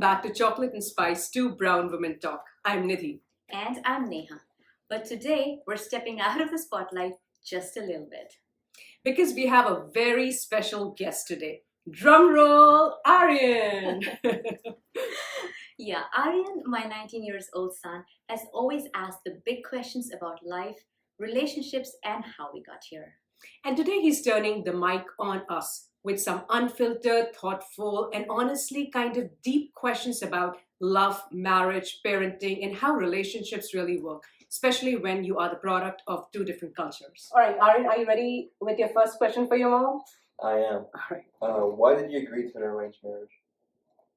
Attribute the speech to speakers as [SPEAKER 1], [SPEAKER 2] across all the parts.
[SPEAKER 1] back to Chocolate and Spice, Two Brown Women Talk. I'm Nidhi.
[SPEAKER 2] And I'm Neha. But today we're stepping out of the spotlight just a little bit.
[SPEAKER 1] Because we have a very special guest today. Drum roll, Aryan!
[SPEAKER 2] Yeah, Aryan, my 19 years old son, has always asked the big questions about life, relationships, and how we got here.
[SPEAKER 1] And today he's turning the mic on us with some unfiltered, thoughtful, and honestly kind of deep questions about love, marriage, parenting, and how relationships really work, especially when you are the product of two different cultures. All right, Aryan, are you ready with your first question for your mom?
[SPEAKER 3] I am.
[SPEAKER 1] All right.
[SPEAKER 3] Why did you agree to an arranged marriage?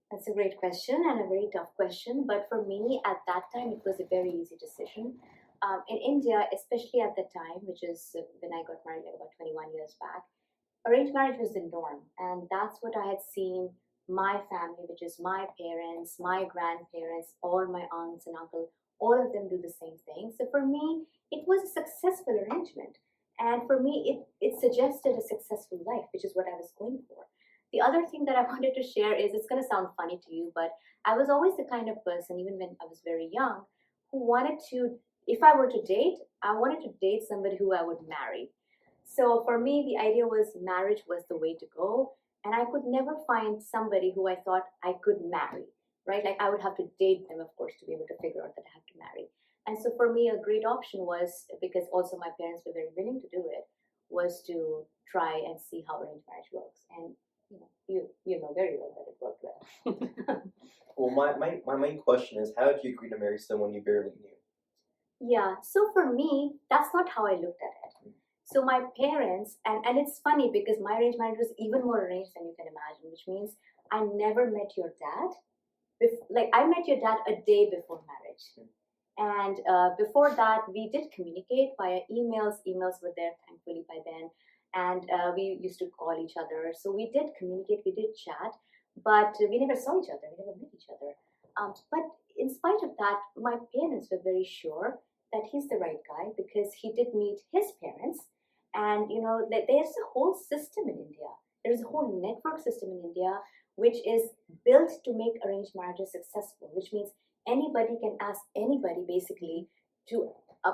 [SPEAKER 2] That's a great question and a very tough question. But for me, at that time, it was a very easy decision. In India, especially at the time, which is when I got married like about 21 years back, arranged marriage was the norm. And that's what I had seen my family, which is my parents, my grandparents, all my aunts and uncles, all of them do the same thing. So for me, it was a successful arrangement. And for me, it suggested a successful life, which is what I was going for. The other thing that I wanted to share is, it's going to sound funny to you, but I was always the kind of person, even when I was very young, who wanted to, if I were to date, I wanted to date somebody who I would marry. So for me, the idea was marriage was the way to go. And I could never find somebody who I thought I could marry, right? Like I would have to date them, of course, to be able to figure out that I have to marry. And so for me, a great option was, because also my parents were very willing to do it, was to try and see how arranged marriage works. And you know very well that it worked well.
[SPEAKER 3] Well, my main question is, how did you agree to marry someone you barely knew?
[SPEAKER 2] Yeah, so for me, that's not how I looked at it. So my parents, and it's funny because my arranged marriage was even more arranged than you can imagine, which means I never met your dad. Like I met your dad a day before marriage. And before that, we did communicate via emails. Emails were there, thankfully, by then. And we used to call each other. So we did communicate, we did chat, but we never saw each other, we never met each other. But in spite of that, my parents were very sure that he's the right guy because he did meet his parents. And, there's a whole system in India. There's a whole network system in India which is built to make arranged marriages successful, which means anybody can ask anybody basically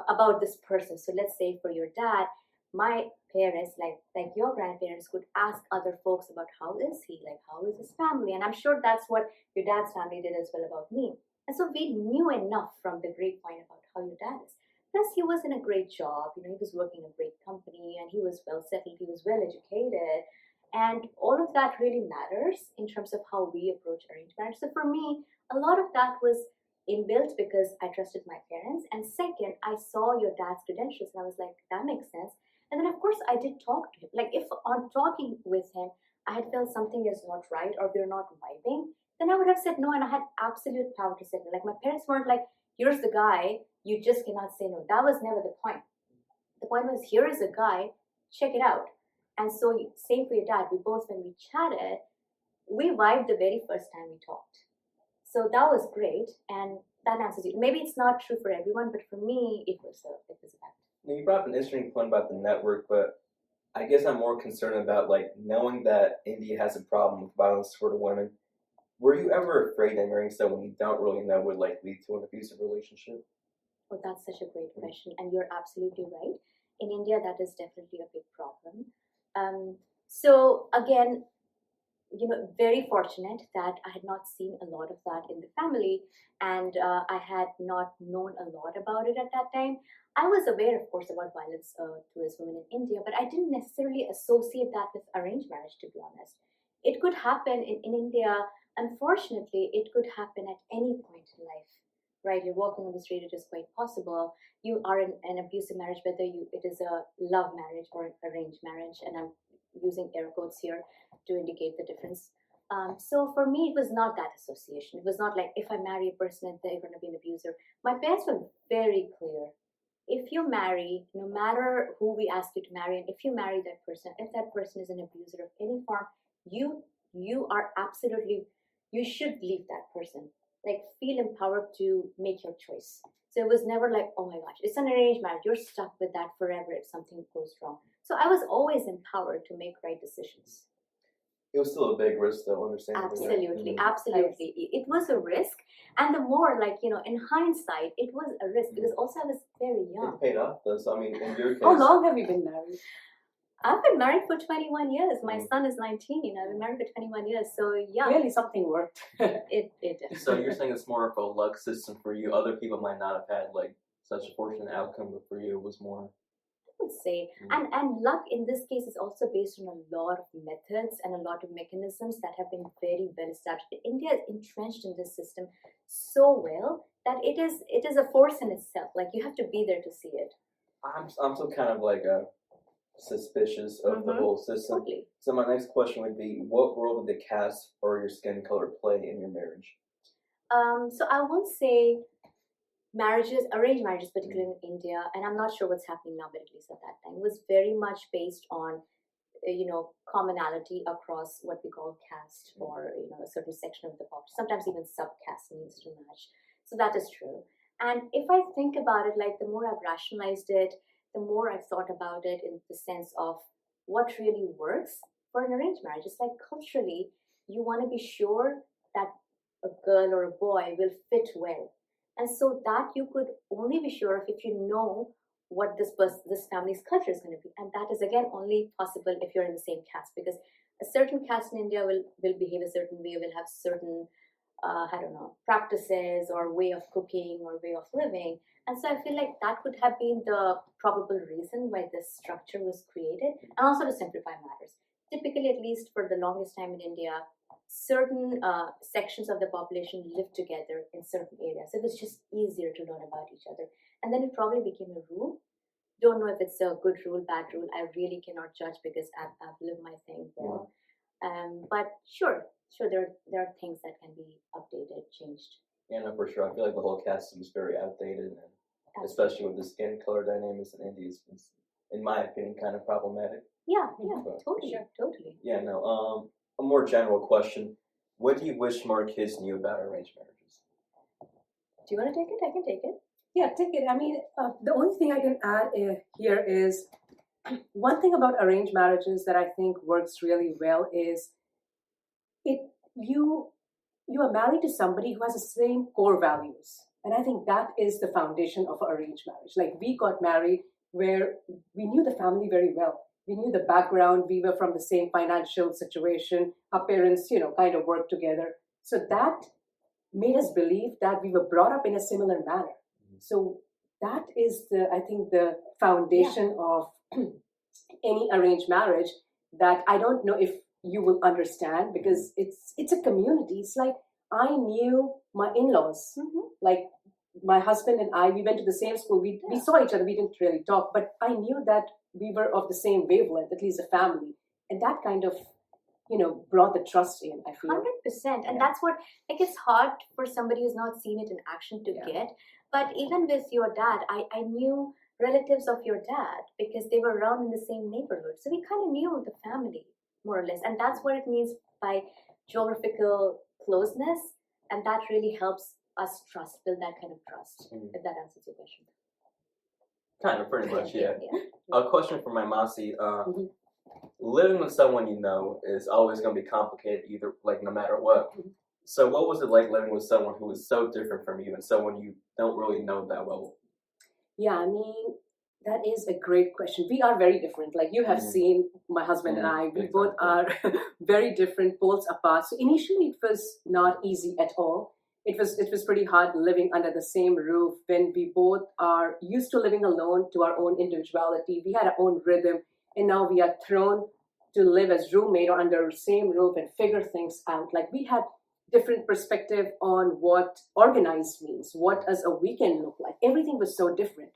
[SPEAKER 2] about this person. So let's say for your dad, my parents, like your grandparents, could ask other folks about how is he, like how is his family, and I'm sure that's what your dad's family did as well about me. And so we knew enough from the grapevine about how your dad is. Plus, he was in a great job. He was working in a great company, and he was well settled. He was well educated, and all of that really matters in terms of how we approach arranged marriage. So for me, a lot of that was inbuilt because I trusted my parents, and second, I saw your dad's credentials, and I was like, that makes sense. And then, of course, I did talk to him. Like, if on talking with him, I had felt something is not right or we're not vibing, then I would have said no, and I had absolute power to say no. Like, my parents weren't like, here's the guy, you just cannot say no. That was never the point. The point was, here is a guy, check it out. And so, same for your dad. We both, when we chatted, we vibed the very first time we talked. So that was great, and that answers you. Maybe it's not true for everyone, but for me, it was a fact.
[SPEAKER 3] You brought up an interesting point about the network, but I guess I'm more concerned about knowing that India has a problem with violence toward women. Were you ever afraid that marrying someone you don't really know would lead to an abusive relationship?
[SPEAKER 2] Oh, that's such a great question, and you're absolutely right. In India, that is definitely a big problem. So again, very fortunate that I had not seen a lot of that in the family, and I had not known a lot about it at that time. I was aware, of course, about violence towards women in India, but I didn't necessarily associate that with arranged marriage, to be honest. It could happen in India. Unfortunately, it could happen at any point in life, right? You're walking on the street, it is quite possible. You are in an abusive marriage, whether it is a love marriage or an arranged marriage, and I'm using air quotes here to indicate the difference. So for me, it was not that association. It was not like, if I marry a person, they're going to be an abuser. My parents were very clear. If you marry, no matter who we ask you to marry, and if you marry that person, if that person is an abuser of any form, you are absolutely, you should leave that person. Like, feel empowered to make your choice. So it was never like, oh my gosh, it's an arranged marriage, you're stuck with that forever if something goes wrong. So I was always empowered to make right decisions.
[SPEAKER 3] it was still a big risk, though. Understandably. Right?
[SPEAKER 2] Absolutely,
[SPEAKER 3] Mhm.
[SPEAKER 2] absolutely. It was a risk, and the more, like, in hindsight, it was a risk because also I was very young.
[SPEAKER 3] It paid off, though. So I mean, in your case,
[SPEAKER 1] How long have you been married?
[SPEAKER 2] I've been married for 21 years. My
[SPEAKER 3] Mm.
[SPEAKER 2] son is 19. I've been married for 21 years. So yeah,
[SPEAKER 1] Really, something worked.
[SPEAKER 2] it did.
[SPEAKER 3] So you're saying it's more of a luck system for you. Other people might not have had like such a fortunate outcome, but for you, it was more.
[SPEAKER 2] I would say,
[SPEAKER 3] Mm.
[SPEAKER 2] and luck in this case is also based on a lot of methods and a lot of mechanisms that have been very well established. India is entrenched in this system so well that it is a force in itself. Like, you have to be there to see it.
[SPEAKER 3] I'm so kind of like suspicious of the
[SPEAKER 2] Mhm.
[SPEAKER 3] whole system.
[SPEAKER 2] Totally.
[SPEAKER 3] So my next question would be, what role did the caste or your skin color play in your marriage?
[SPEAKER 2] So I won't say marriages, arranged marriages, particularly in India, and I'm not sure what's happening now, but at least at that time, was very much based on commonality across what we call caste, or a certain section of the population. Sometimes even subcaste needs to match. So that is true. And if I think about it, like, the more I've rationalized it, the more I've thought about it in the sense of what really works for an arranged marriage. It's like, culturally, you want to be sure that a girl or a boy will fit well. And so that you could only be sure of if you know what this family's culture is going to be, and that is again only possible if you're in the same caste, because a certain caste in India will behave a certain way, will have certain I don't know, practices or way of cooking or way of living. And so I feel like that could have been the probable reason why this structure was created, and also to simplify matters. Typically, at least for the longest time in India, certain sections of the population lived together in certain areas. It was just easier to learn about each other. And then it probably became a rule. Don't know if it's a good rule, bad rule. I really cannot judge because I've lived my thing well. But sure, there are things that can be updated, changed.
[SPEAKER 3] Yeah, no, for sure. I feel like the whole cast system is very outdated, and
[SPEAKER 2] Absolutely.
[SPEAKER 3] especially with the skin color dynamics in India, is, in my opinion, kind of problematic.
[SPEAKER 2] Yeah,
[SPEAKER 3] But-
[SPEAKER 2] totally, totally.
[SPEAKER 3] Yeah, no. A more general question: what do you wish more kids knew about arranged marriages?
[SPEAKER 2] Do you want to take it? I can take it.
[SPEAKER 1] Yeah, take it. I mean, the only thing I can add here is one thing about arranged marriages that I think works really well is you are married to somebody who has the same core values, and I think that is the foundation of arranged marriage. Like, we got married where we knew the family very well. We knew the background. We were from the same financial situation. Our parents, kind of worked together. So that made us believe that we were brought up in a similar manner. So that is I think the foundation of any arranged marriage, that I don't know if you will understand, because it's a community. It's like, I knew my in-laws, like my husband and I, we went to the same school. We saw each other. We didn't really talk, but I knew that we were of the same wavelength, at least a family, and that kind of brought the trust in, I feel.
[SPEAKER 2] 100%. And that's what, like, it's hard for somebody who's not seen it in action to get. But even with your dad, I knew relatives of your dad because they were around in the same neighborhood. So we kind of knew the family, more or less. And that's what it means by geographical closeness. And that really helps us build that kind of trust, if that answers your question.
[SPEAKER 3] Kind of, pretty much, yeah.
[SPEAKER 2] Yeah.
[SPEAKER 3] A question for my Masi. Living with someone you know is always going to be complicated, either, like, no matter what. So what was it like living with someone who was so different from you and someone you don't really know that well?
[SPEAKER 1] Yeah, I mean, that is a great question. We are very different. Like, you have seen my husband and I, we both are very different, poles apart. So initially it was not easy at all. It was pretty hard living under the same roof when we both are used to living alone, to our own individuality. We had our own rhythm, and now we are thrown to live as roommate or under the same roof and figure things out. Like, we had different perspective on what organized means, what does a weekend look like. Everything was so different.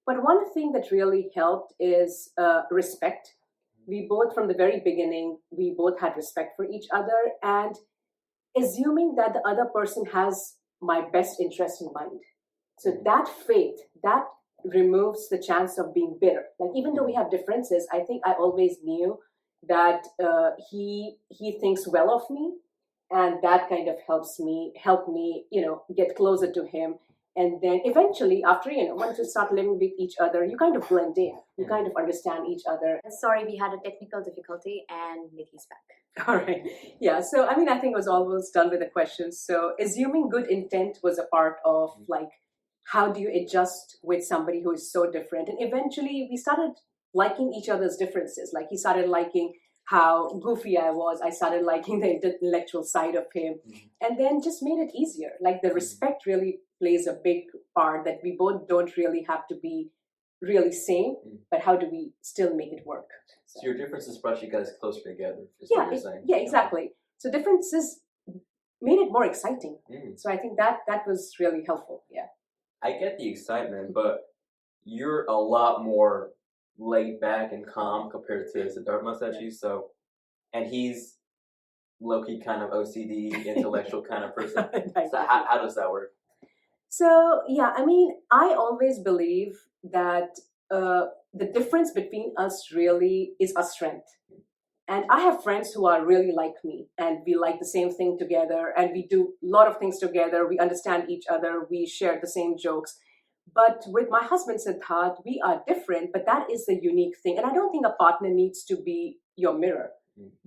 [SPEAKER 1] But one thing that really helped is respect. We both, from the very beginning, we both had respect for each other, and assuming that the other person has my best interest in mind. So that faith, that removes the chance of being bitter. Like, even though we have differences, I think I always knew that he thinks well of me, and that kind of helped me, get closer to him. And then eventually, after, once you start living with each other, you kind of blend in. You kind of understand each other.
[SPEAKER 2] Sorry, we had a technical difficulty and Nikki's back.
[SPEAKER 1] All right. Yeah. So, I mean, I think I was almost done with the questions. So, assuming good intent was a part of like, how do you adjust with somebody who is so different? And eventually, we started liking each other's differences. Like, he started liking how goofy I was. I started liking the intellectual side of him. And then just made it easier. Like, the respect really plays a big part, that we both don't really have to be really same, but how do we still make it work?
[SPEAKER 3] So your differences brought you guys closer together, is
[SPEAKER 1] Yeah,
[SPEAKER 3] what you're saying.
[SPEAKER 1] yeah, exactly. So differences made it more exciting. So I think that was really helpful. Yeah.
[SPEAKER 3] I get the excitement, but you're a lot more laid back and calm compared to Siddharth Masachi. So, and he's low-key kind of OCD, intellectual kind of person. So how does that work?
[SPEAKER 1] So, yeah, I mean, I always believe that the difference between us really is our strength. And I have friends who are really like me, and we like the same thing together, and we do a lot of things together. We understand each other. We share the same jokes. But with my husband, Siddharth, we are different, but that is the unique thing. And I don't think a partner needs to be your mirror.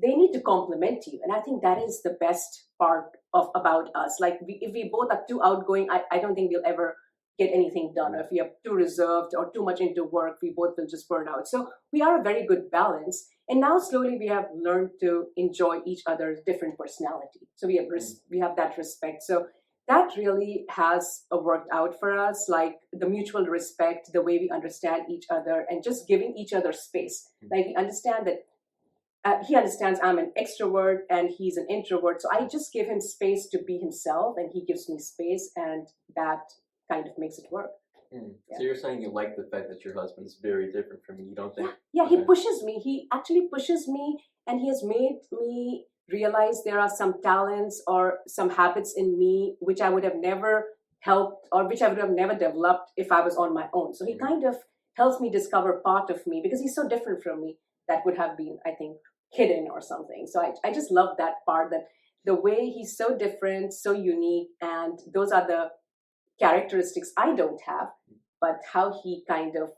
[SPEAKER 1] They need to complement you. And I think that is the best part about us. Like, if we both are too outgoing, I don't think we'll ever get anything done. Or if we are too reserved or too much into work, we both will just burn out. So we are a very good balance. And now slowly we have learned to enjoy each other's different personality. So we have that respect. So that really has worked out for us, like the mutual respect, the way we understand each other, and just giving each other space. Like, we understand that he understands I'm an extrovert and he's an introvert. So I just give him space to be himself, and he gives me space, and that kind of makes it work.
[SPEAKER 3] Yeah. So you're saying you like the fact that your husband's very different from you. You don't think?
[SPEAKER 1] Yeah, he pushes me. He actually pushes me, and he has made me realize there are some talents or some habits in me which I would have never helped, or which I would have never developed if I was on my own. So he kind of helps me discover part of me, because he's so different from me, that would have been, I think, hidden or something. So I just love that part, that the way he's so different, so unique, and those are the characteristics I don't have, but how he kind of,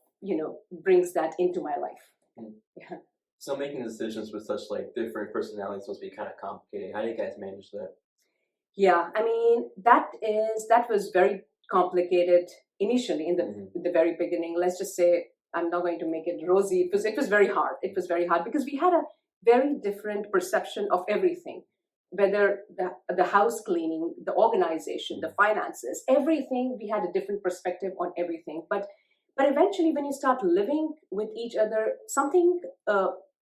[SPEAKER 1] brings that into my life. Yeah.
[SPEAKER 3] So making decisions with such like different personalities must be kind of complicated. How do you guys manage that?
[SPEAKER 1] Yeah, I mean, that was very complicated initially in the very beginning. Let's just say, I'm not going to make it rosy. It was very hard. It was very hard because we had a very different perception of everything, whether the house cleaning, the organization, the finances, everything. We had a different perspective on everything. But eventually, when you start living with each other, something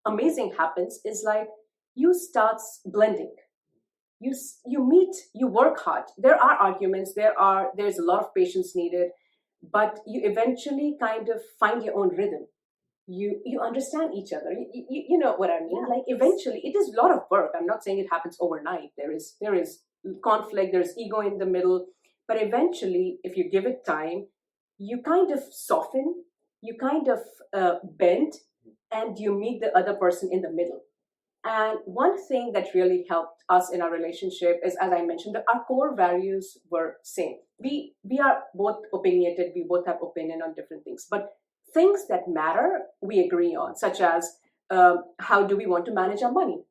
[SPEAKER 1] amazing happens. Is like, you start blending. You meet, you work hard. There are arguments. There's a lot of patience needed, but you eventually kind of find your own rhythm. You understand each other. You know what I mean?
[SPEAKER 2] Yeah.
[SPEAKER 1] Like, eventually, it is a lot of work. I'm not saying it happens overnight. There is conflict. There's ego in the middle, but eventually, if you give it time, you kind of soften. You kind of bend, and you meet the other person in the middle. And one thing that really helped us in our relationship is, as I mentioned, that our core values were same. We are both opinionated. We both have opinion on different things, but things that matter, we agree on, such as how do we want to manage our money?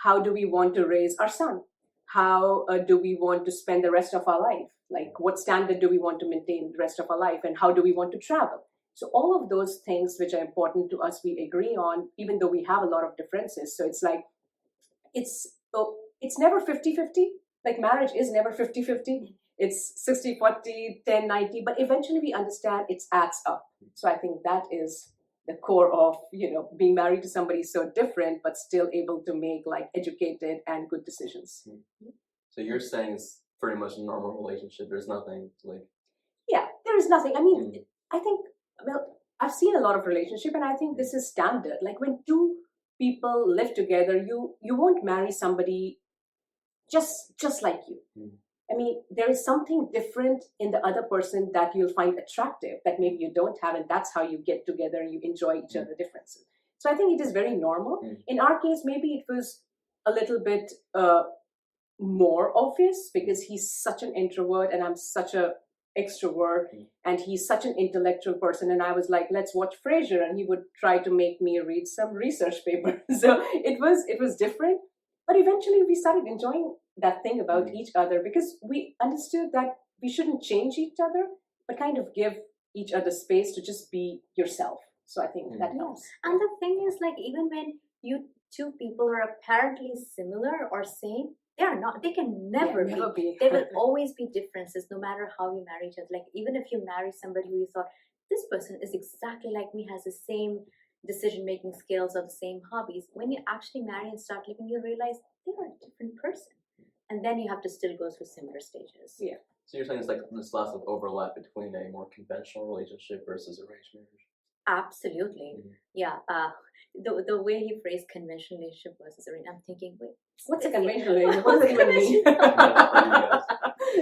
[SPEAKER 1] How do we want to raise our son? How do we want to spend the rest of our life? Like, what standard do we want to maintain the rest of our life? And how do we want to travel? So all of those things which are important to us, we agree on, even though we have a lot of differences. So it's like, it's never 50-50. Like, marriage is never 50-50. It's 60-40, 10-90, but eventually we understand it adds up. So I think that is the core of, being married to somebody so different, but still able to make like educated and good decisions.
[SPEAKER 3] So you're saying it's pretty much a normal relationship. There's nothing like...
[SPEAKER 1] Yeah, there is nothing. I mean, I think, I've seen a lot of relationship, and I think this is standard. Like, when two people live together, you won't marry somebody just like you. I mean, there is something different in the other person that you'll find attractive that maybe you don't have, and that's how you get together and you enjoy each other's differences. So I think it is very normal. In our case, maybe it was a little bit more obvious because he's such an introvert and I'm such a extrovert, and he's such an intellectual person. And I was like, let's watch Frasier, and he would try to make me read some research paper. So it was different, but eventually we started enjoying that thing about each other because we understood that we shouldn't change each other, but kind of give each other space to just be yourself. So I think that helps.
[SPEAKER 2] And the thing is, like, even when you two people are apparently similar or same, they are not. They can never be. There will always be differences, no matter how you marry each other. Like, even if you marry somebody who you thought, this person is exactly like me, has the same decision-making skills or the same hobbies, when you actually marry and start living, you realize they are a different person. And then you have to still go through similar stages.
[SPEAKER 1] Yeah.
[SPEAKER 3] So you're saying it's like this lots of overlap between a more conventional relationship versus arranged marriage?
[SPEAKER 2] Absolutely. Yeah. The way he phrased conventional relationship versus arranged, I'm thinking, wait,
[SPEAKER 1] what's a conventional relationship? What does it even mean?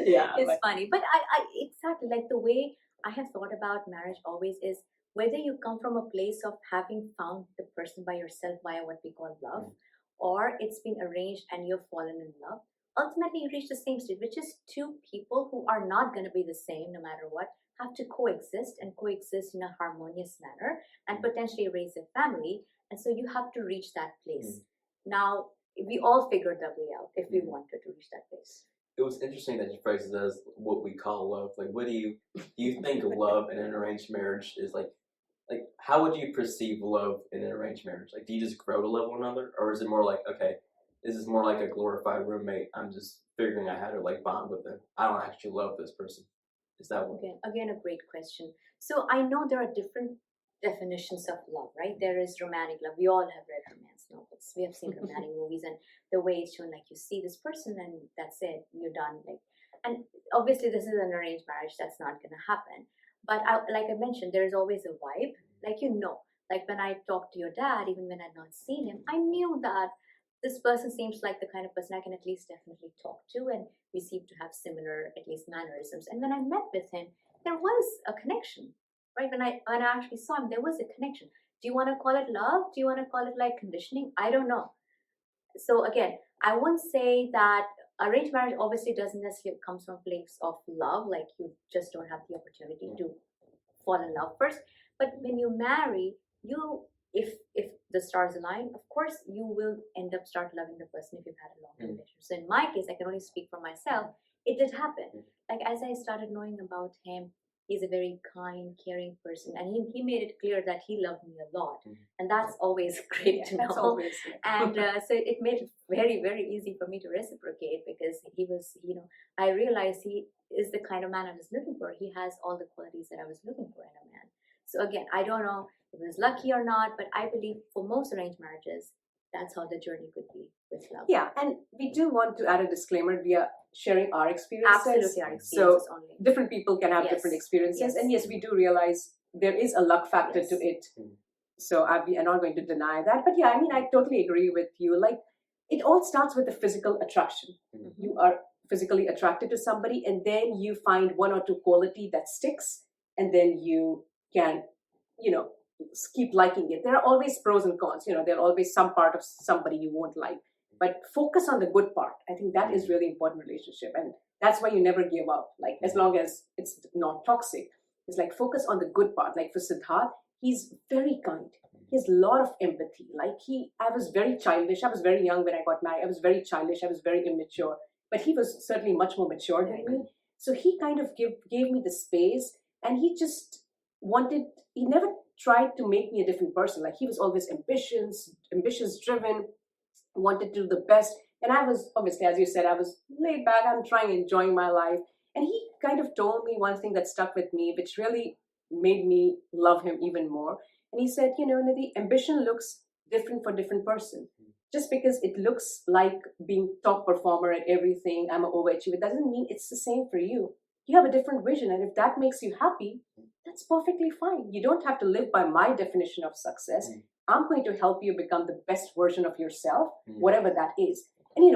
[SPEAKER 1] Yeah,
[SPEAKER 2] it's funny, but I exactly like the way I have thought about marriage always is whether you come from a place of having found the person by yourself via what we call love, or it's been arranged and you've fallen in love. Ultimately, you reach the same state, which is two people who are not going to be the same no matter what, have to coexist and coexist in a harmonious manner and potentially raise a family. And so you have to reach that place. Now, we all figured that way out if we wanted to reach that place.
[SPEAKER 3] It was interesting that you phrased it as what we call love. Like, what do you think love in an arranged marriage is like how would you perceive love in an arranged marriage? Like, do you just grow to love one another, or is it more like, okay, this is more like a glorified roommate, I'm just figuring out how to like bond with them, I don't actually love this person? Is that what?
[SPEAKER 2] Again, a great question. So I know there are different definitions of love, right? There is romantic love. We all have read romance novels. We have seen romantic movies, and the way it's shown, like, you see this person and that's it, you're done. Like, and obviously this is an arranged marriage, that's not going to happen. But like I mentioned, there is always a vibe. Like, like when I talked to your dad, even when I'd not seen him, I knew that this person seems like the kind of person I can at least definitely talk to, and we seem to have similar, at least, mannerisms. And when I met with him, there was a connection, right? When I actually saw him, there was a connection. Do you want to call it love? Do you want to call it like conditioning? I don't know. So again, I won't say that arranged marriage obviously doesn't necessarily come from a place of love, like you just don't have the opportunity to fall in love first. But when you marry, if the stars align, of course you will end up start loving the person if you've had a long relationship. So in my case, I can only speak for myself. It did happen. Like, as I started knowing about him, he's a very kind, caring person, and he made it clear that he loved me a lot, and that's always great to know. And so it made it very, very easy for me to reciprocate, because he was, I realized he is the kind of man I was looking for. He has all the qualities that I was looking for in a man. So again, I don't know if it was lucky or not, but I believe for most arranged marriages, that's how the journey could be with love.
[SPEAKER 1] Yeah, and we do want to add a disclaimer. We are sharing our experiences.
[SPEAKER 2] Absolutely, our experiences
[SPEAKER 1] so
[SPEAKER 2] only.
[SPEAKER 1] Different people can have different experiences. And yes, we do realize there is a luck factor to it. So I'm not going to deny that. But yeah, I mean, I totally agree with you. Like, it all starts with the physical attraction. You are physically attracted to somebody, and then you find one or two quality that sticks, and then you can, keep liking it. There are always pros and cons. There are always some part of somebody you won't like, but focus on the good part. I think that is really important in a relationship, and that's why you never give up. Like, as long as it's not toxic, it's like focus on the good part. Like for Siddharth, he's very kind. He has a lot of empathy. Like I was very childish. I was very young when I got married. I was very childish. I was very immature, but he was certainly much more mature than me. So he kind of gave me the space, and he just he never tried to make me a different person. Like, he was always ambitious, driven, wanted to do the best. And I was, obviously, as you said, I was laid back. I'm enjoying my life. And he kind of told me one thing that stuck with me, which really made me love him even more. And he said, Nidhi, ambition looks different for different person. Just because it looks like being top performer at everything, I'm an overachiever, doesn't mean it's the same for you. You have a different vision, and if that makes you happy, that's perfectly fine. You don't have to live by my definition of success. I'm going to help you become the best version of yourself, whatever that is. And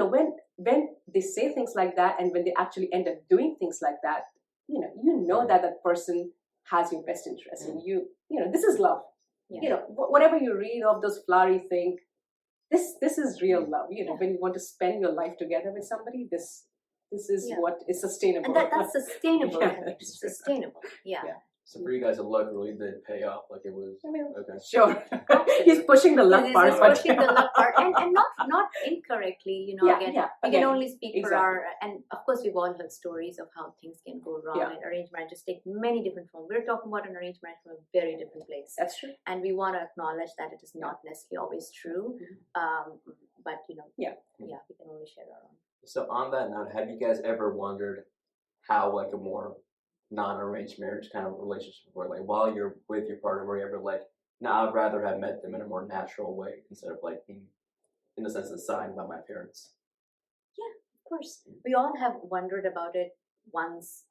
[SPEAKER 1] when they say things like that, and when they actually end up doing things like that, that person has your best interest, and this is love. Whatever you read of those flowery things, this is real love. When you want to spend your life together with somebody, this this is
[SPEAKER 2] Yeah.
[SPEAKER 1] what is sustainable.
[SPEAKER 2] And that's sustainable.
[SPEAKER 1] Yeah,
[SPEAKER 2] connection.
[SPEAKER 1] that's true.
[SPEAKER 2] Sustainable. Yeah.
[SPEAKER 1] Yeah.
[SPEAKER 3] So for you guys, the luck really did pay off. Like it was
[SPEAKER 1] I mean,
[SPEAKER 3] okay.
[SPEAKER 1] Sure. He's pushing the luck
[SPEAKER 2] This
[SPEAKER 1] part.
[SPEAKER 2] is
[SPEAKER 1] but-
[SPEAKER 2] pushing the luck part, and not incorrectly. You know,
[SPEAKER 1] Yeah,
[SPEAKER 2] again,
[SPEAKER 1] yeah,
[SPEAKER 2] we can
[SPEAKER 1] again,
[SPEAKER 2] only speak for
[SPEAKER 1] exactly.
[SPEAKER 2] our. And of course, we've all heard stories of how things can go wrong,
[SPEAKER 1] Yeah.
[SPEAKER 2] and arranged marriages take many different forms. We're talking about an arranged marriage from a very different place,
[SPEAKER 1] That's true.
[SPEAKER 2] and we want to acknowledge that it is not necessarily always true. But you know,
[SPEAKER 1] Yeah.
[SPEAKER 2] we can only share our own.
[SPEAKER 3] So on that note, have you guys ever wondered how like a more non-arranged marriage kind of relationship where like while you're with your partner, were you ever like, nah, I'd rather have met them in a more natural way instead of like being, in a sense, assigned by my parents?
[SPEAKER 2] Of course, we all have wondered about it once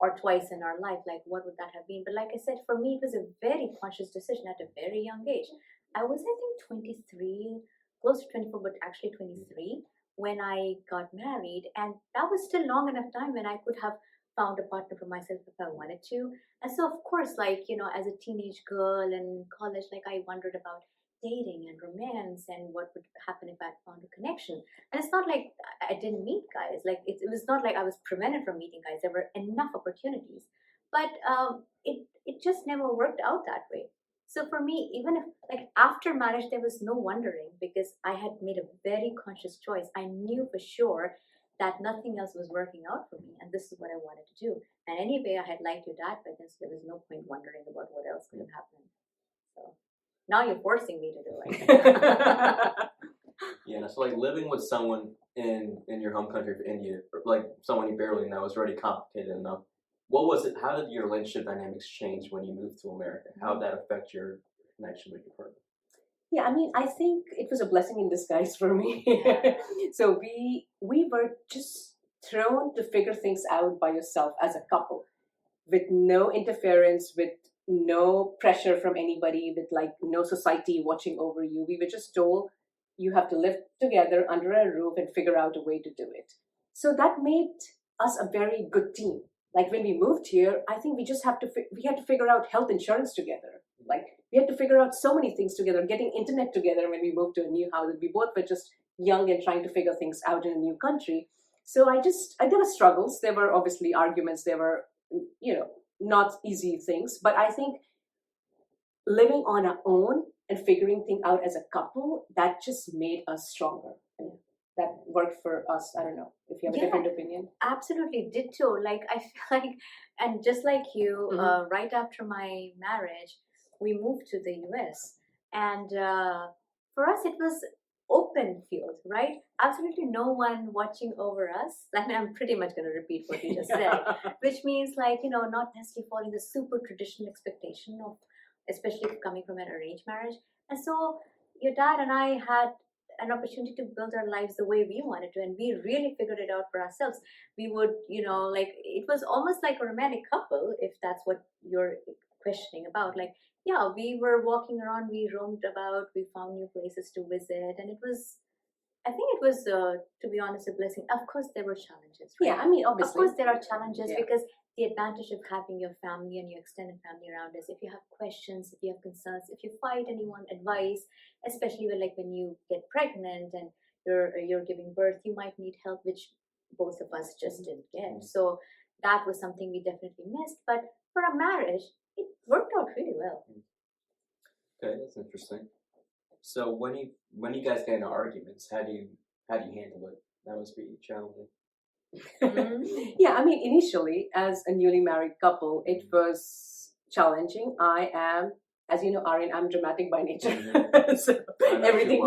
[SPEAKER 2] or twice in our life, like what would that have been? But like I said, for me, it was a very conscious decision at a very young age. I was, I think, 23, close to 24, but actually 23 when I got married. And that was still long enough time when I could have found a partner for myself if I wanted to. And so, of course, like, you know, as a teenage girl in college, like I wondered about dating and romance and what would happen if I found a connection. And it's not like I didn't meet guys. Like it was not like I was prevented from meeting guys. There were enough opportunities, but it just never worked out that way. So for me, even if like after marriage, there was no wondering because I had made a very conscious choice. I knew for sure that nothing else was working out for me, and this is what I wanted to do. And anyway, I had liked your dad, but there was no point wondering about what else could have happened. So now you're forcing me to do it.
[SPEAKER 3] Yeah, so like living with someone in your home country of India, like someone you barely know, is already complicated enough. What was it? How did your relationship dynamics change when you moved to America? How did that affect your connection with your partner?
[SPEAKER 1] Yeah, I mean, I think it was a blessing in disguise for me.
[SPEAKER 2] Yeah.
[SPEAKER 1] So we were just thrown to figure things out by yourself as a couple, with no interference, with no pressure from anybody, with like no society watching over you. We were just told you have to live together under a roof and figure out a way to do it. So that made us a very good team. Like when we moved here, I think we just we had to figure out health insurance together. Like we had to figure out so many things together, getting internet together when we moved to a new house. We both were just young and trying to figure things out in a new country. So there were struggles. There were obviously arguments. There were, not easy things. But I think living on our own and figuring things out as a couple, that just made us stronger. And that worked for us. I don't know if you have a different opinion.
[SPEAKER 2] Absolutely, ditto. Like I feel like, and just like you, right after my marriage, we moved to the US, and for us it was open field, right? Absolutely no one watching over us. And I'm pretty much going to repeat what you just said, which means like not necessarily following the super traditional expectation of, especially coming from an arranged marriage. And so your dad and I had an opportunity to build our lives the way we wanted to, and we really figured it out for ourselves. We would, like it was almost like a romantic couple, if that's what you're questioning about. Like, yeah, we were walking around, we roamed about, we found new places to visit, and I think it was, to be honest, a blessing. Of course, there were challenges, right?
[SPEAKER 1] Yeah, I mean, obviously.
[SPEAKER 2] Of course, there are challenges
[SPEAKER 1] Yeah.
[SPEAKER 2] because the advantage of having your family and your extended family around is if you have questions, if you have concerns, if you fight and you want advice, especially when you get pregnant and you're giving birth, you might need help, which both of us just didn't get. So that was something we definitely missed. But for a marriage, it worked out really well.
[SPEAKER 3] Okay, that's interesting. So when you guys get into arguments, how do you handle it? That must be challenging.
[SPEAKER 1] Yeah, I mean, initially, as a newly married couple, it was challenging. I am, as you know, Aryan, I'm dramatic by nature. So everything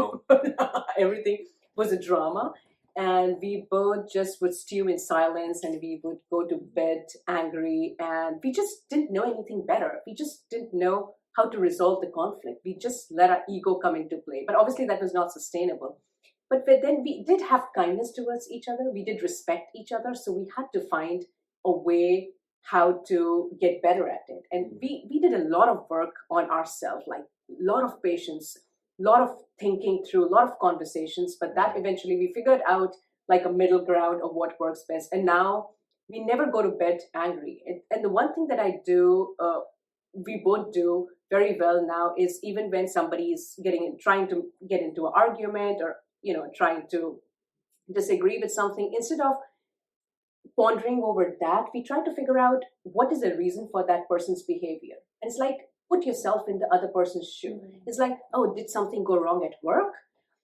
[SPEAKER 1] was a drama. And we both just would stew in silence and we would go to bed angry. And we just didn't know anything better. We just didn't know how to resolve the conflict. We just let our ego come into play. But obviously that was not sustainable. But then we did have kindness towards each other. We did respect each other. So we had to find a way how to get better at it. And we did a lot of work on ourselves, like a lot of patience, a lot of thinking through, a lot of conversations. But that eventually we figured out like a middle ground of what works best. And now we never go to bed angry. And the one thing that I do, we both do very well now is even when somebody is trying to get into an argument or trying to disagree with something, instead of pondering over that, we try to figure out what is the reason for that person's behavior. And it's like, put yourself in the other person's shoe. It's like, oh, did something go wrong at work?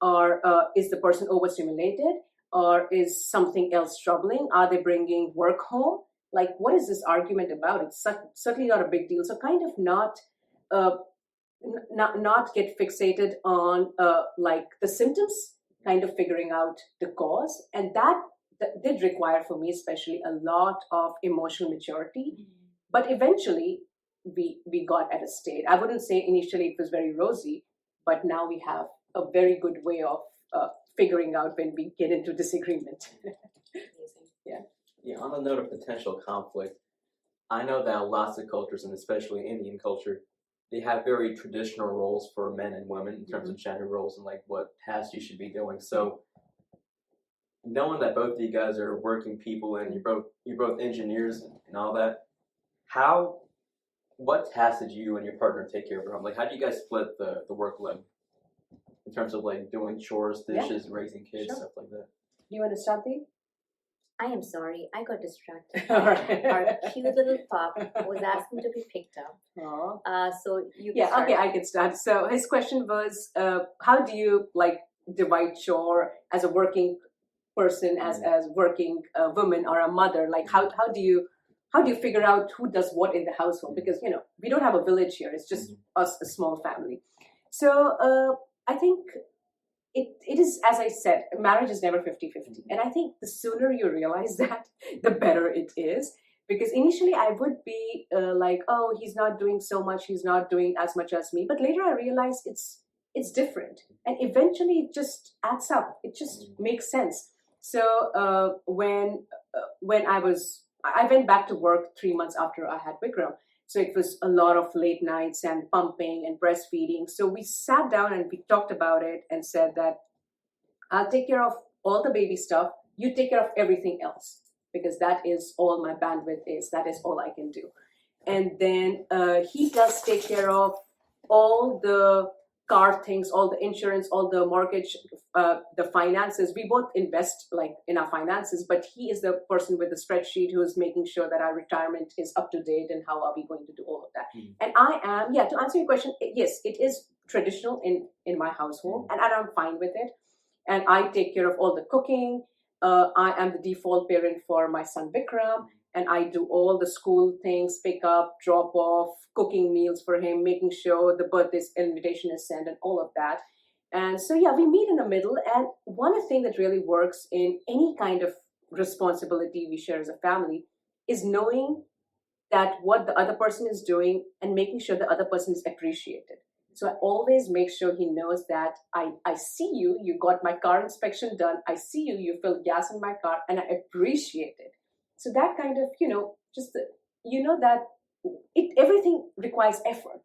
[SPEAKER 1] Or is the person overstimulated? Or is something else troubling? Are they bringing work home? Like, what is this argument about? It's certainly not a big deal. So kind of uh, not get fixated on like the symptoms, kind of figuring out the cause. And that did require for me especially a lot of emotional maturity. But eventually we got at a state. I wouldn't say initially it was very rosy, but now we have a very good way of figuring out when we get into disagreement.
[SPEAKER 2] Amazing.
[SPEAKER 3] Yeah, on the note of potential conflict, I know that lots of cultures, and especially Indian culture, they have very traditional roles for men and women in terms of gender roles and like what tasks you should be doing. So knowing that both of you guys are working people and you're both engineers and all that, what tasks did you and your partner take care of at home? Like, how do you guys split the workload in terms of like doing chores, dishes, raising kids,
[SPEAKER 1] Sure.
[SPEAKER 3] stuff like that?
[SPEAKER 1] You want to start, Dee?
[SPEAKER 2] I am sorry, I got distracted.
[SPEAKER 1] All right.
[SPEAKER 2] Our cute little pup was asking to be picked up.
[SPEAKER 1] Aw.
[SPEAKER 2] So you can
[SPEAKER 1] Yeah,
[SPEAKER 2] start.
[SPEAKER 1] okay, I can start. So his question was, how do you like divide chore as a working person, as working woman or a mother? Like, how do you figure out who does what in the household? Because we don't have a village here; it's just us, a small family. So I think it is, as I said, marriage is never 50-50. And I think the sooner you realize that, the better it is. Because initially I would be like, oh, he's not doing so much, he's not doing as much as me. But later I realized it's different. And eventually it just adds up. It just makes sense. So when I went back to work 3 months after I had Vikram. So it was a lot of late nights and pumping and breastfeeding. So we sat down and we talked about it and said that I'll take care of all the baby stuff. You take care of everything else, because that is all my bandwidth is. That is all I can do. And then he does take care of all the car things, all the insurance, all the mortgage, the finances. We both invest like in our finances, but he is the person with the spreadsheet who is making sure that our retirement is up to date and how are we going to do all of that. And I am, to answer your question, yes, it is traditional in my household, and I'm fine with it. And I take care of all the cooking. I am the default parent for my son Vikram, and I do all the school things, pick up, drop off, cooking meals for him, making sure the birthday invitation is sent and all of that. And so, we meet in the middle. And one thing that really works in any kind of responsibility we share as a family is knowing that what the other person is doing and making sure the other person is appreciated. So I always make sure he knows that I see you, you got my car inspection done, I see you, you filled gas in my car, and I appreciate it. So that kind of, that everything requires effort.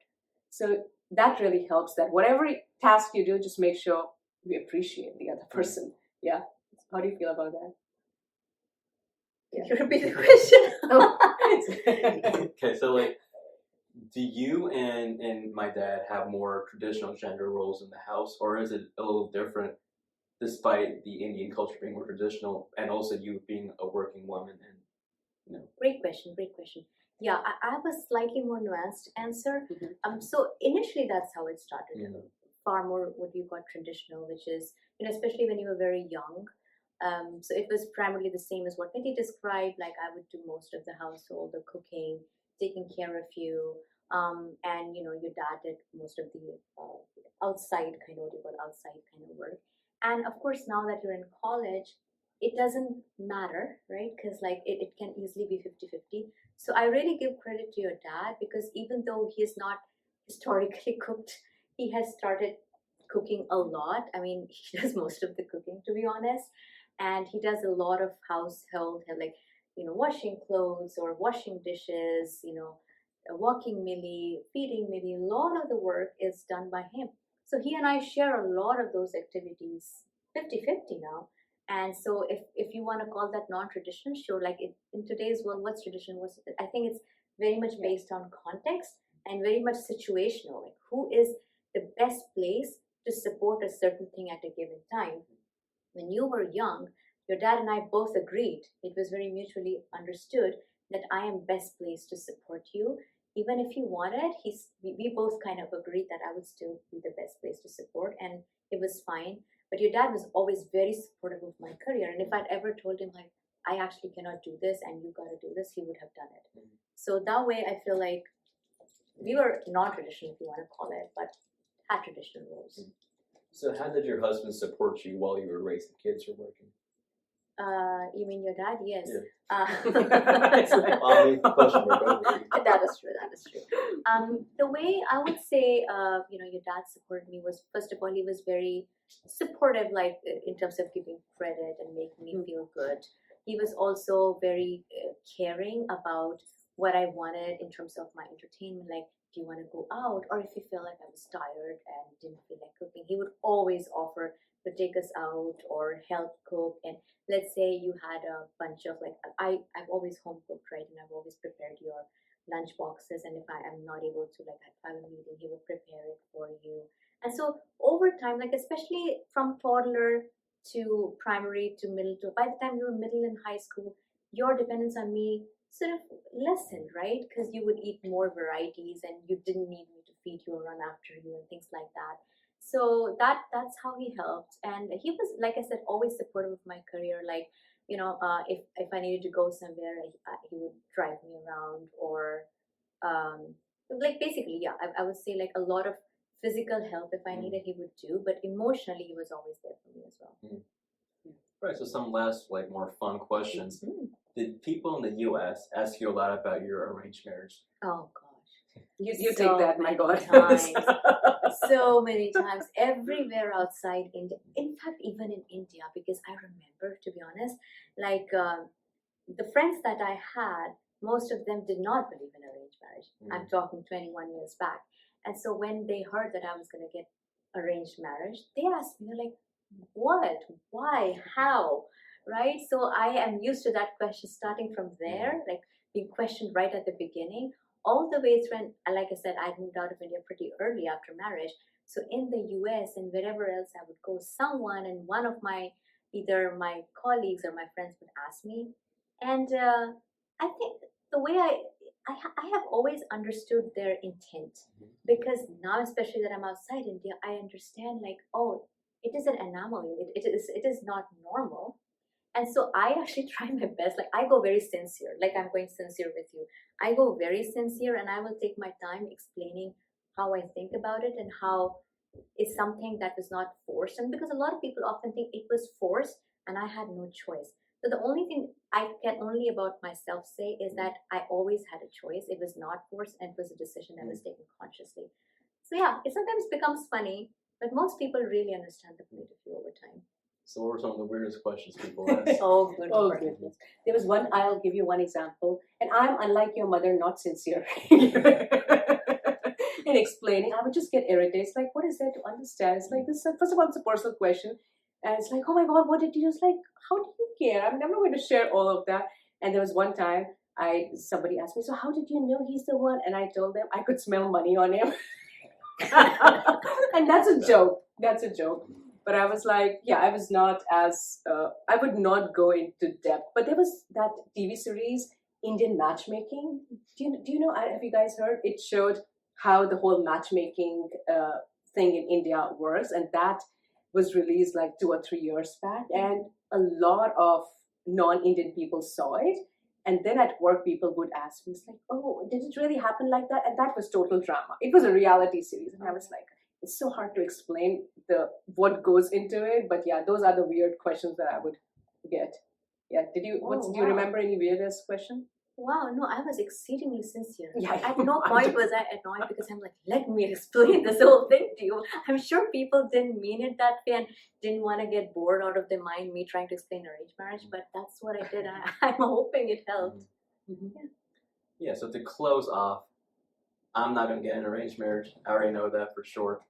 [SPEAKER 1] So that really helps, that whatever task you do, just make sure we appreciate the other person. Yeah. How do you feel about that?
[SPEAKER 2] Can you repeat the question?
[SPEAKER 3] Okay, so like, do you and my dad have more traditional gender roles in the house, or is it a little different despite the Indian culture being more traditional and also you being a working woman? And
[SPEAKER 2] Great question. Yeah, I have a slightly more nuanced answer. So initially that's how it started. Far more what you got traditional, which is, especially when you were very young. So it was primarily the same as what Nidhi described. Like, I would do most of the household, the cooking, taking care of you, and your dad did most of the outside kind of work. And of course, now that you're in college, it doesn't matter, right? Because like it can easily be 50-50. So I really give credit to your dad, because even though he has not historically cooked, he has started cooking a lot. I mean, he does most of the cooking, to be honest. And he does a lot of household, like, washing clothes or washing dishes, walking Millie, feeding Millie. A lot of the work is done by him. So he and I share a lot of those activities 50-50 now. And so if you want to call that non-traditional, sure, like in today's world, what's traditional? I think it's very much based on context and very much situational. Like, who is the best place to support a certain thing at a given time? When you were young, your dad and I both agreed, it was very mutually understood that I am best placed to support you. Even if he wanted, we both kind of agreed that I would still be the best place to support, and it was fine. But your dad was always very supportive of my career, and if I'd ever told him like, I actually cannot do this and you gotta do this, he would have done it. So that way I feel like we were non-traditional, if you want to call it, but had traditional roles.
[SPEAKER 3] So how did your husband support you while you were raising kids or working?
[SPEAKER 2] You mean your dad? Yes.
[SPEAKER 1] It's like-
[SPEAKER 3] Question mark over it.
[SPEAKER 2] That is true. That is true. The way I would say, your dad supported me was, first of all, he was very supportive, like in terms of giving credit and making me feel good. He was also very caring about what I wanted in terms of my entertainment, like, do you want to go out? Or if you feel like I was tired and didn't feel like cooking, he would always offer to take us out or help cook. And let's say you had a bunch of, like, I've always home cooked, right? And I've always prepared your lunch boxes. And if I am not able to, like, at 5 meeting, he would prepare it for you. And so over time, like, especially from toddler to primary to middle to, by the time you were middle and high school, your dependence on me sort of lessened, right? Because you would eat more varieties and you didn't need me to feed you or run after you and things like that. So that's how he helped. And he was, like I said, always supportive of my career. Like, if I needed to go somewhere, he would drive me around, or like, basically, yeah, I would say like a lot of physical help if I needed, he would do, but emotionally he was always there for me as well.
[SPEAKER 3] Right, so some last, like, more fun questions. Did people in the U.S. ask you a lot about your arranged marriage?
[SPEAKER 2] Oh gosh,
[SPEAKER 1] You
[SPEAKER 2] So
[SPEAKER 1] take that, my
[SPEAKER 2] many
[SPEAKER 1] God.
[SPEAKER 2] times. So many times, everywhere outside India, in fact even in India, because I remember, to be honest, like the friends that I had, most of them did not believe in arranged marriage. I'm talking 21 years back. And so when they heard that I was going to get arranged marriage, they asked me, they're like, what, why, how, right? So I am used to that question, starting from there, like being questioned right at the beginning, all the way through. And like I said, I moved out of India pretty early after marriage. So in the US and wherever else I would go, someone, and one of my, either my colleagues or my friends would ask me. And I think the way I have always understood their intent, because now, especially that I'm outside India, I understand, like, oh, it is an anomaly. It is not normal. And so I actually try my best. Like, I go very sincere, like I'm going sincere with you. I go very sincere, and I will take my time explaining how I think about it and how it's something that was not forced. And because a lot of people often think it was forced and I had no choice. So the only thing I can only about myself say is that I always had a choice. It was not forced, and it was a decision that was taken consciously. So yeah, it sometimes becomes funny, but most people really understand the point of view over time.
[SPEAKER 3] So what were some of the weirdest questions people asked?
[SPEAKER 2] Oh, good.
[SPEAKER 1] Oh,
[SPEAKER 2] Lord.
[SPEAKER 1] goodness. There was one, I'll give you one example. And I'm, unlike your mother, not sincere in explaining. I would just get irritated. It's like, what is there to understand? It's like, this, first of all, it's a personal question. And it's like, oh my God, what did you just, like, how do you care? I'm never going to share all of that. And there was one time somebody asked me, so how did you know he's the one? And I told them I could smell money on him. And that's a joke. That's a joke. But I was like, yeah, I was not as, I would not go into depth. But there was that TV series, Indian Matchmaking. Do you know, have you guys heard? It showed how the whole matchmaking thing in India works. And that was released like 2 or 3 years back. And a lot of non-Indian people saw it. And then at work, people would ask me, it's like, oh, did it really happen like that? And that was total drama. It was a reality series. And I was like, it's so hard to explain what goes into it. But yeah, those are the weird questions that I would get. Yeah, do you remember any weirdest question?
[SPEAKER 2] Wow, no, I was exceedingly sincere.
[SPEAKER 1] Yeah,
[SPEAKER 2] At no point was I annoyed, because I'm like, let me explain this whole thing to you. I'm sure people didn't mean it that way and didn't want to get bored out of their mind me trying to explain arranged marriage, but that's what I did. I'm hoping it helped.
[SPEAKER 3] Yeah, so to close off, I'm not going to get an arranged marriage. I already know that for sure.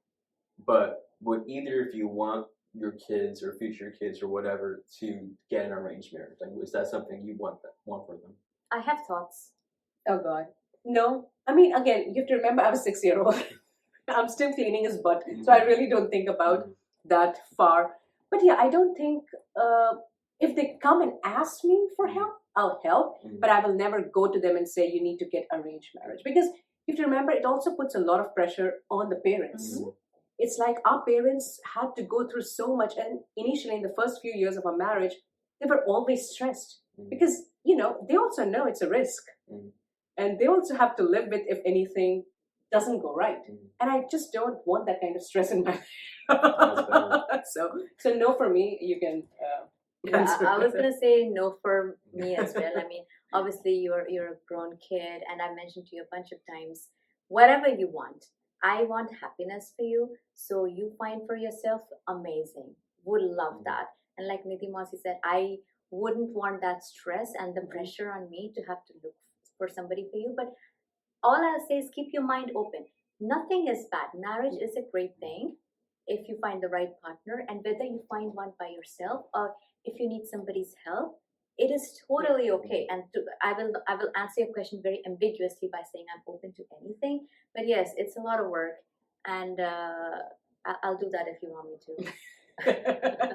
[SPEAKER 3] But would either of you want your kids or future kids or whatever to get an arranged marriage? Like, is that something you want for them?
[SPEAKER 2] I have thoughts.
[SPEAKER 1] Oh God, no. I mean, again, you have to remember I was 6-year-old. I'm still cleaning his butt, so I really don't think about that far. But yeah, I don't think If they come and ask me for help, I'll help, but I will never go to them and say you need to get arranged marriage, because you have to remember it also puts a lot of pressure on the parents. It's like our parents had to go through so much, and initially in the first few years of our marriage, they were always stressed because they also know it's a risk, and they also have to live with if anything doesn't go right. And I just don't want that kind of stress in my life. So no for me. You can.
[SPEAKER 2] I was gonna say no for me as well. I mean, obviously you're a grown kid, and I mentioned to you a bunch of times, whatever you want. I want happiness for you, so you find for yourself, amazing. Would love that. And like Nidhi Masi said, I wouldn't want that stress and the pressure on me to have to look for somebody for you. But all I'll say is keep your mind open. Nothing is bad. Marriage is a great thing if you find the right partner, and whether you find one by yourself or if you need somebody's help, it is totally okay. And I will answer your question very ambiguously by saying I'm open to anything. But yes, it's a lot of work, and I'll do that if you want me to.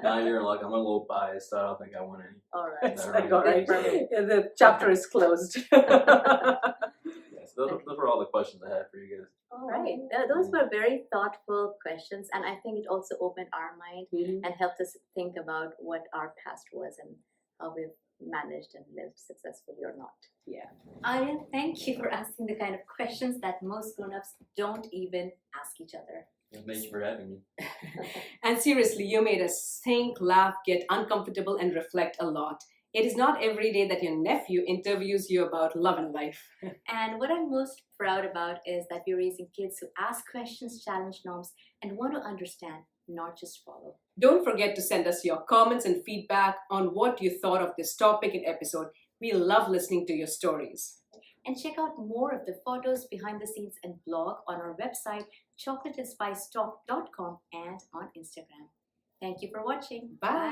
[SPEAKER 4] Now you're like, I'm a little biased, so I don't think I want any.
[SPEAKER 2] All right.
[SPEAKER 1] It's like, all right. The chapter is closed.
[SPEAKER 4] Yes, those were all the questions I had for you guys.
[SPEAKER 2] All right. Those were very thoughtful questions, and I think it also opened our mind and helped us think about what our past was and how we've managed and lived successfully or not.
[SPEAKER 1] Yeah.
[SPEAKER 2] Arya, thank you for asking the kind of questions that most grown-ups don't even ask each other.
[SPEAKER 4] Thank you for having me.
[SPEAKER 1] And seriously, you made us think, laugh, get uncomfortable, and reflect a lot. It is not every day that your nephew interviews you about love and life.
[SPEAKER 2] And what I'm most proud about is that we're raising kids who ask questions, challenge norms, and want to understand, not just follow.
[SPEAKER 1] Don't forget to send us your comments and feedback on what you thought of this topic and episode. We love listening to your stories.
[SPEAKER 2] And check out more of the photos, behind the scenes, and blog on our website, chocolateandspicetalk.com, and on Instagram. Thank you for watching.
[SPEAKER 1] Bye.